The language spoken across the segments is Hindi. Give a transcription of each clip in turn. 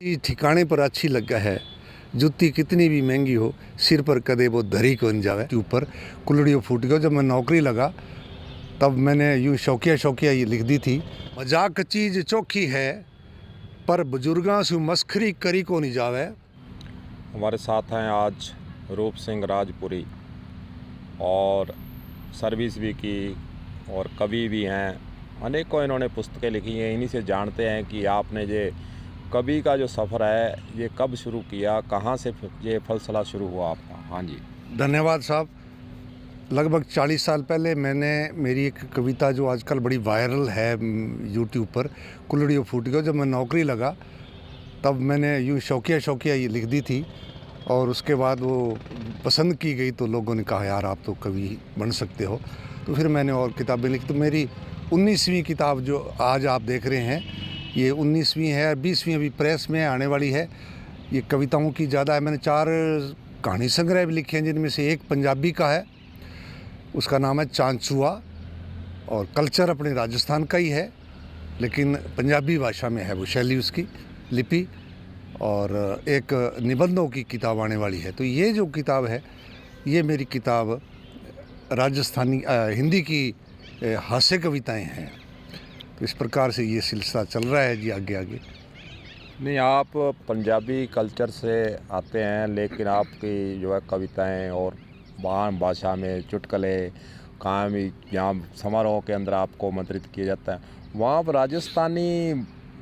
ठिकाने पर अच्छी लगा है। जुत्ती कितनी भी महंगी हो, सिर पर कदे वो धरी को न जावे। ऊपर कुल्हड़ियों फूट गयो। जब मैं नौकरी लगा तब मैंने यूँ शौकिया ये लिख दी थी, मजाक चीज़ चोखी है पर बुजुर्गां से मस्खरी करी को नहीं जावे। हमारे साथ हैं आज रूप सिंह राजपुरी, और सर्विस भी की और कवि भी हैं। अनेकों इन्होंने पुस्तकें लिखी हैं। इन्हीं से जानते हैं कि आपने ये कवि का जो सफ़र है ये कब शुरू किया, कहाँ से ये फलसला शुरू हुआ आपका। हाँ जी, धन्यवाद साहब। लगभग 40 साल पहले मैंने मेरी एक कविता जो आजकल बड़ी वायरल है यूट्यूब पर, कुल्हड़ियों फूट गयो। जब मैं नौकरी लगा तब मैंने यूँ शौकिया ये लिख दी थी, और उसके बाद वो पसंद की गई तो लोगों ने कहा यार आप तो कवि बन सकते हो। तो फिर मैंने और किताबें लिखी। तो मेरी 19वीं किताब जो आज आप देख रहे हैं ये 19वीं है। 20वीं अभी प्रेस में आने वाली है। ये कविताओं की ज़्यादा है। मैंने 4 कहानी संग्रह भी लिखे हैं, जिनमें से एक पंजाबी का है, उसका नाम है चांचुआ, और कल्चर अपने राजस्थान का ही है लेकिन पंजाबी भाषा में है वो शैली, उसकी लिपि। और एक निबंधों की किताब आने वाली है। तो ये जो किताब है ये मेरी किताब राजस्थानी हिंदी की हास्य कविताएं हैं। तो इस प्रकार से ये सिलसिला चल रहा है जी आगे आगे। नहीं, आप पंजाबी कल्चर से आते हैं, लेकिन आपकी जो है कविताएं और वहाँ भाषा में चुटकुले कहाँ भी जहाँ समारोह के अंदर आपको आमंत्रित किया जाता है वहाँ पर राजस्थानी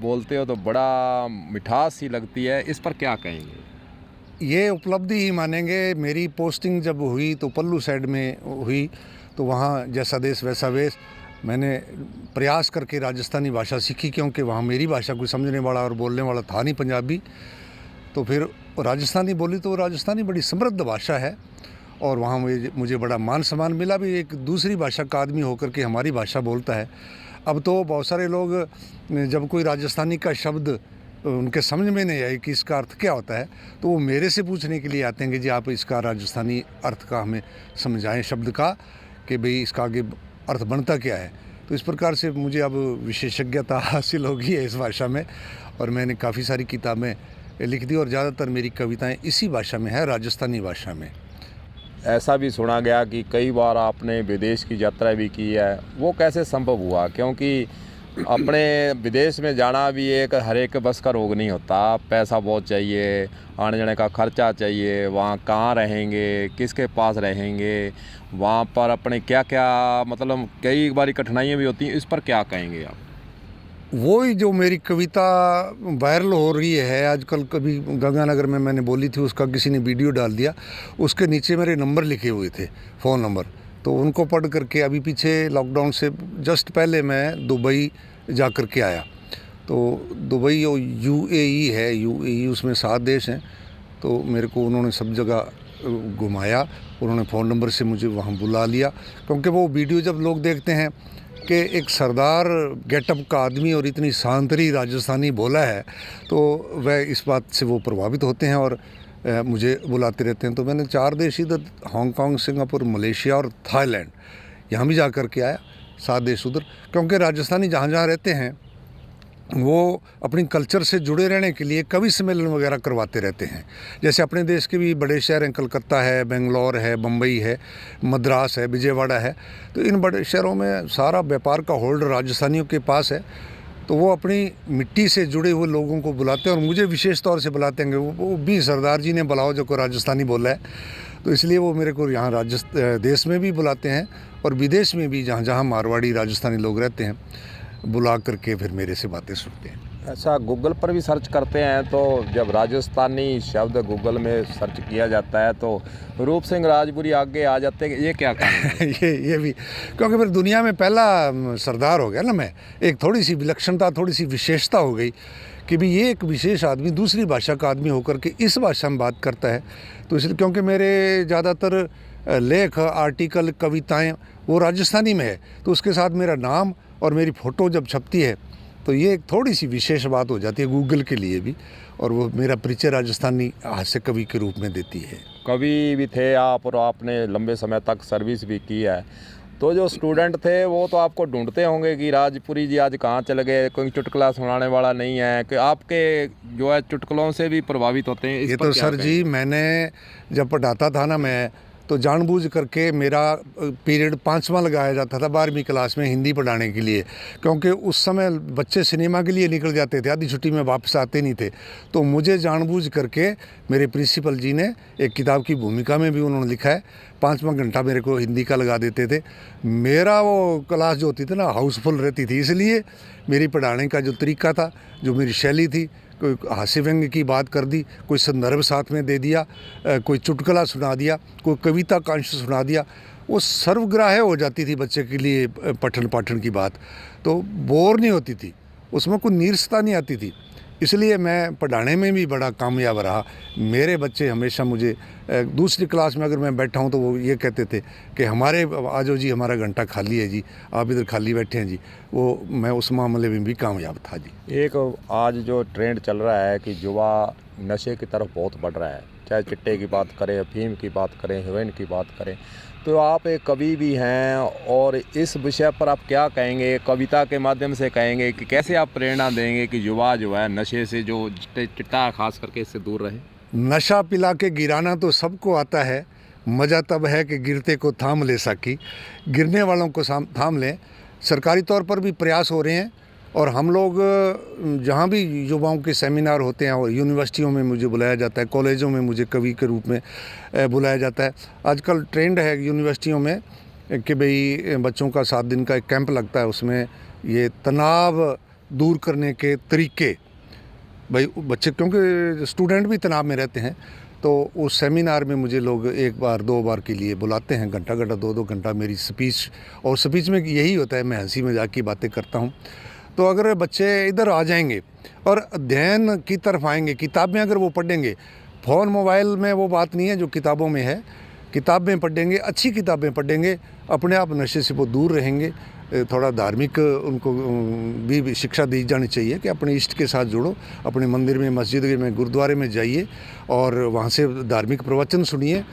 बोलते हो तो बड़ा मिठास सी लगती है। इस पर क्या कहेंगे? ये उपलब्धि ही मानेंगे। मेरी पोस्टिंग जब हुई तो पल्लू साइड में हुई, तो वहाँ जैसा देश वैसा वेश। मैंने प्रयास करके राजस्थानी भाषा सीखी, क्योंकि वहाँ मेरी भाषा कोई समझने वाला और बोलने वाला था नहीं, पंजाबी। तो फिर राजस्थानी बोली। तो राजस्थानी बड़ी समृद्ध भाषा है और वहाँ मुझे बड़ा मान सम्मान मिला भी। एक दूसरी भाषा का आदमी होकर के हमारी भाषा बोलता है। अब तो बहुत सारे लोग जब कोई राजस्थानी का शब्द उनके समझ में नहीं आए कि इसका अर्थ क्या होता है, तो वो मेरे से पूछने के लिए आते हैं कि जी आप इसका राजस्थानी अर्थ का हमें समझाएं, शब्द का, कि भाई इसका आगे अर्थ बनता क्या है। तो इस प्रकार से मुझे अब विशेषज्ञता हासिल हो गई है इस भाषा में, और मैंने काफ़ी सारी किताबें लिख दी और ज़्यादातर मेरी कविताएं इसी भाषा में है, राजस्थानी भाषा में। ऐसा भी सुना गया कि कई बार आपने विदेश की यात्रा भी की है, वो कैसे संभव हुआ? क्योंकि अपने विदेश में जाना भी एक हर एक बस का रोग नहीं होता। पैसा बहुत चाहिए, आने जाने का खर्चा चाहिए, वहाँ कहाँ रहेंगे, किसके पास रहेंगे, वहाँ पर अपने क्या क्या मतलब कई बारी कठिनाइयाँ भी होती हैं। इस पर क्या कहेंगे आप? वही जो मेरी कविता वायरल हो रही है आजकल, कभी गंगानगर में मैंने बोली थी, उसका किसी ने वीडियो डाल दिया, उसके नीचे मेरे नंबर लिखे हुए थे, फ़ोन नंबर। तो उनको पढ़ करके अभी पीछे लॉकडाउन से जस्ट पहले मैं दुबई जा कर के आया। तो दुबई और यूएई है, यूएई उसमें 7 देश हैं। तो मेरे को उन्होंने सब जगह घुमाया, उन्होंने फ़ोन नंबर से मुझे वहाँ बुला लिया। क्योंकि वो वीडियो जब लोग देखते हैं कि एक सरदार गेटअप का आदमी और इतनी शांतरी राजस्थानी बोला है, तो वह इस बात से वो प्रभावित होते हैं और मुझे बुलाते रहते हैं। तो मैंने 4 देश इधर, हांगकांग, सिंगापुर, मलेशिया और थाईलैंड, यहाँ भी जा कर के आया। 7 देश उधर। क्योंकि राजस्थानी जहाँ जहाँ रहते हैं वो अपनी कल्चर से जुड़े रहने के लिए कवि सम्मेलन वगैरह करवाते रहते हैं। जैसे अपने देश के भी बड़े शहर हैं, कलकत्ता है, बेंगलोर है, बम्बई है, मद्रास है, विजयवाड़ा है। तो इन बड़े शहरों में सारा व्यापार का होल्ड राजस्थानियों के पास है। तो वो अपनी मिट्टी से जुड़े हुए लोगों को बुलाते हैं और मुझे विशेष तौर से बुलाते हैं। वो भी सरदार जी ने बुलाओ जो को राजस्थानी बोला है। तो इसलिए वो मेरे को यहाँ देश में भी बुलाते हैं और विदेश में भी, जहाँ जहाँ मारवाड़ी राजस्थानी लोग रहते हैं, बुला करके फिर मेरे से बातें सुनते हैं। अच्छा, गूगल पर भी सर्च करते हैं तो जब राजस्थानी शब्द गूगल में सर्च किया जाता है तो रूप सिंह राजपुरी आगे आ जाते हैं। ये क्या कारण है? ये भी क्योंकि फिर दुनिया में पहला सरदार हो गया ना मैं। एक थोड़ी सी विलक्षणता, थोड़ी सी विशेषता हो गई कि भी ये एक विशेष आदमी दूसरी भाषा का आदमी होकर के इस भाषा में बात करता है। तो इसलिए, क्योंकि मेरे ज़्यादातर लेख, आर्टिकल, कविताएं वो राजस्थानी में है, तो उसके साथ मेरा नाम और मेरी फ़ोटो जब छपती है तो ये एक थोड़ी सी विशेष बात हो जाती है गूगल के लिए भी, और वो मेरा परिचय राजस्थानी हास्य कवि के रूप में देती है। कवि भी थे आप और आपने लंबे समय तक सर्विस भी की है। तो जो स्टूडेंट थे वो तो आपको ढूंढते होंगे कि राजपुरी जी आज कहाँ चले गए, कोई चुटकुला सुनाने वाला नहीं है, कि आपके जो है चुटकुलों से भी प्रभावित होते हैं? इस ये पर तो क्या सर जी, कहेंगे? मैंने जब पढ़ाता था ना, मैं तो जानबूझ करके मेरा पीरियड 5वां लगाया जाता था 12वीं क्लास में हिंदी पढ़ाने के लिए, क्योंकि उस समय बच्चे सिनेमा के लिए निकल जाते थे, आधी छुट्टी में वापस आते नहीं थे। तो मुझे जानबूझ करके मेरे प्रिंसिपल जी ने एक किताब की भूमिका में भी उन्होंने लिखा है, 5वां घंटा मेरे को हिंदी का लगा देते थे। मेरा वो क्लास जो होती थी ना, हाउसफुल रहती थी, इसलिए मेरी पढ़ाने का जो तरीका था, जो मेरी शैली थी, कोई हास्य व्यंग्य की बात कर दी, कोई संदर्भ साथ में दे दिया, कोई चुटकुला सुना दिया, कोई कविता का अंश सुना दिया, वो सर्वग्राह्य हो जाती थी बच्चे के लिए पठन पाठन की बात, तो बोर नहीं होती थी, उसमें कोई नीरसता नहीं आती थी। इसलिए मैं पढ़ाने में भी बड़ा कामयाब रहा। मेरे बच्चे हमेशा मुझे दूसरी क्लास में अगर मैं बैठा हूँ तो वो ये कहते थे कि हमारे आ जाओ जी, हमारा घंटा खाली है जी, आप इधर खाली बैठे हैं जी। वो मैं उस मामले में भी कामयाब था जी। एक आज जो ट्रेंड चल रहा है कि युवा नशे की तरफ बहुत बढ़ रहा है, चाहे चिट्टे की बात करें, अफीम की बात करें, हेरोइन की बात करें, तो आप एक कवि भी हैं और इस विषय पर आप क्या कहेंगे? कविता के माध्यम से कहेंगे कि कैसे आप प्रेरणा देंगे कि युवा जो है नशे से, जो चिट्टा खास करके, इससे दूर रहे? नशा पिला के गिराना तो सबको आता है, मज़ा तब है कि गिरते को थाम ले सकी, गिरने वालों को थाम लें। सरकारी तौर पर भी प्रयास हो रहे हैं, और हम लोग जहाँ भी युवाओं के सेमिनार होते हैं, और यूनिवर्सिटियों में मुझे बुलाया जाता है, कॉलेजों में मुझे कवि के रूप में बुलाया जाता है। आजकल ट्रेंड है यूनिवर्सिटियों में कि भाई बच्चों का 7 दिन का एक कैंप लगता है, उसमें ये तनाव दूर करने के तरीके, भाई बच्चे क्योंकि स्टूडेंट भी तनाव में रहते हैं, तो उस सेमिनार में मुझे लोग 1 बार 2 बार के लिए बुलाते हैं, घंटा घंटा 2-2 घंटा मेरी स्पीच, और स्पीच में यही होता है, मैं हंसी मजाक की बातें करता हूँ। तो अगर बच्चे इधर आ जाएंगे और अध्ययन की तरफ आएंगे, किताबें अगर वो पढ़ेंगे, फ़ोन मोबाइल में वो बात नहीं है जो किताबों में है, किताबें पढ़ेंगे, अच्छी किताबें पढ़ेंगे, अपने आप नशे से वो दूर रहेंगे। थोड़ा धार्मिक उनको भी शिक्षा दी जानी चाहिए कि अपने इष्ट के साथ जुड़ो, अपने मंदिर में, मस्जिद में, गुरुद्वारे में जाइए और वहाँ से धार्मिक प्रवचन सुनिए।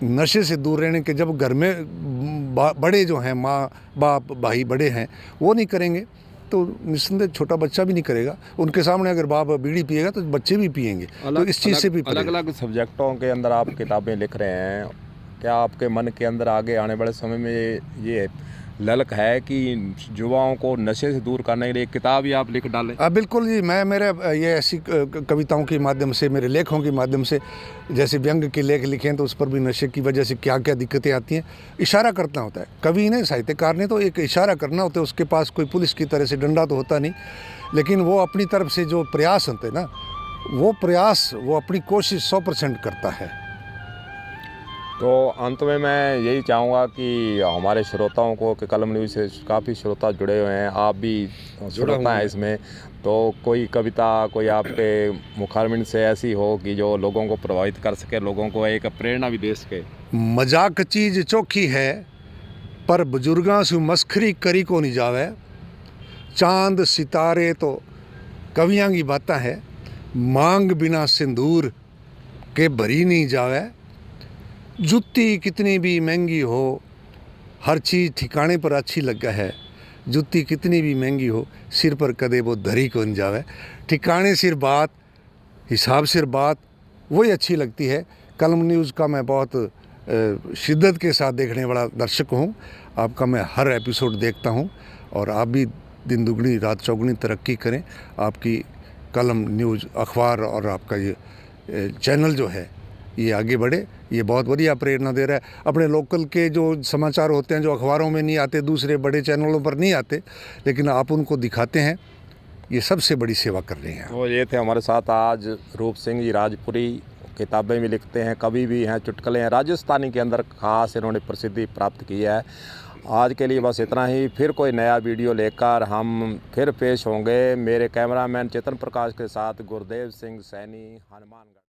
नशे से दूर रहने के, जब घर में बड़े जो हैं, माँ बाप भाई बड़े हैं, वो नहीं करेंगे तो निस्संदेह छोटा बच्चा भी नहीं करेगा। उनके सामने अगर बाप बीड़ी पिएगा तो बच्चे भी पिएंगे। तो इस चीज़ से भी अलग अलग सब्जेक्टों के अंदर आप किताबें लिख रहे हैं, क्या आपके मन के अंदर आगे आने वाले समय में ये ललक है कि युवाओं को नशे से दूर करने के लिए एक किताब ही आप लिख डालें? बिल्कुल जी, मैं मेरे ये ऐसी कविताओं के माध्यम से, मेरे लेखों के माध्यम से, जैसे व्यंग्य के लेख लिखे हैं तो उस पर भी नशे की वजह से क्या क्या दिक्कतें आती हैं इशारा करना होता है। कवि ने, साहित्यकार ने तो एक इशारा करना होता है, उसके पास कोई पुलिस की तरह से डंडा तो होता नहीं, लेकिन वो अपनी तरफ से जो प्रयास होते हैं ना, वो प्रयास, वो अपनी कोशिश 100% करता है। तो अंत में मैं यही चाहूँगा कि हमारे श्रोताओं को, कि कलम न्यूज़ से काफ़ी श्रोता जुड़े हुए हैं, आप भी श्रोता हैं इसमें, तो कोई कविता, कोई आपके मुखारबिंद से ऐसी हो कि जो लोगों को प्रभावित कर सके, लोगों को एक प्रेरणा भी दे सके। मजाक चीज़ चोखी है, पर बुजुर्गां से मस्खरी करी को नहीं जावे, चांद सितारे तो कवियाँ की बातें है, मांग बिना सिंदूर के भरी नहीं जावे, जुत्ती कितनी भी महंगी हो, हर चीज़ ठिकाने पर अच्छी लगा है, जुत्ती कितनी भी महंगी हो, सिर पर कदे वो धरी को न जावे। ठिकाने सिर बात, हिसाब सिर बात, वही अच्छी लगती है। कलम न्यूज़ का मैं बहुत शिद्दत के साथ देखने वाला दर्शक हूँ, आपका मैं हर एपिसोड देखता हूँ, और आप भी दिन दुगनी रात चौगुनी तरक्की करें। आपकी कलम न्यूज़ अखबार और आपका ये चैनल जो है ये आगे बढ़े, ये बहुत बढ़िया प्रेरणा दे रहा है। अपने लोकल के जो समाचार होते हैं, जो अखबारों में नहीं आते, दूसरे बड़े चैनलों पर नहीं आते, लेकिन आप उनको दिखाते हैं, ये सबसे बड़ी सेवा कर रहे हैं। तो ये थे हमारे साथ आज रूप सिंह जी राजपुरी, किताबें भी लिखते हैं, कवि भी हैं, चुटकुले हैं, राजस्थानी के अंदर खास इन्होंने प्रसिद्धि प्राप्त की है। आज के लिए बस इतना ही, फिर कोई नया वीडियो लेकर हम फिर पेश होंगे। मेरे कैमरामैन चेतन प्रकाश के साथ गुरदेव सिंह सैनी, हनुमानगढ़।